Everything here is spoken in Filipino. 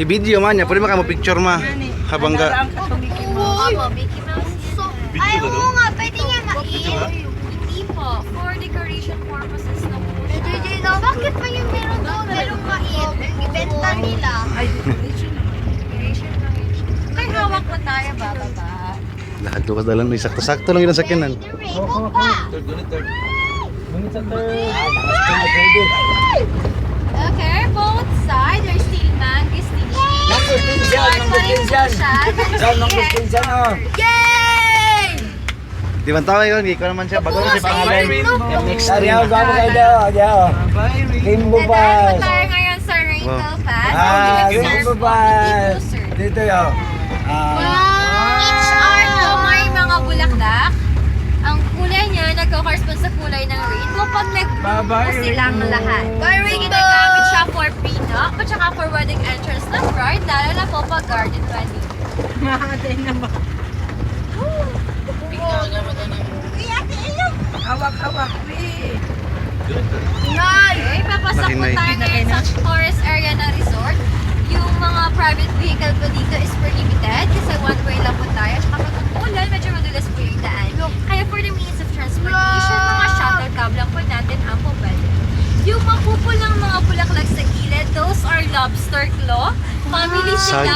I-video man niya, pwede maka mo picture ma. Habang ga. Ay, oo nga, pwede niya na-eat. Hindi po, for decoration purposes na po siya. JJ, bakit pa yung meron doon? Merong mait. Ibenta nila. Decoration lang yun siya. Kay hawak mo tayo, bababa. Lahat ko dalan ni sakto-sakto lang yun ang sakyanan. Rainbow pa. Okay, both sides are still mangosteen. Yay! Di man tawa yun, ikaw naman siya. Bago na siya pangalan. Next Ariel, bago kayo daw. Rainbow Dahil Ball. po tayo ngayon sa Rainbow Fest. Rainbow Ball. Dito yun. Each arrow may mga bulaklak. Ang kulay niya nagko-correspond sa kulay ng rainbow pag nag-blue silang lahat. Ginagamit siya for prenup at saka for wedding entrance ng bride, lalo na po pag garden wedding. Mahatay na ba? Hawak-hawak, we. Okay, papasok po Mahinay. tayo ngayon sa tourist area ng resort. Yung mga private vehicle po dito is prohibited kasi one way lang po tayo. At kapag umulan, medyo madulas po yung daan. Kaya for the means of transportation, mga shuttle cab lang po natin ang po pwede. Yung mapupulang mga bulaklak sa gilid, those are lobster claw. Family sila.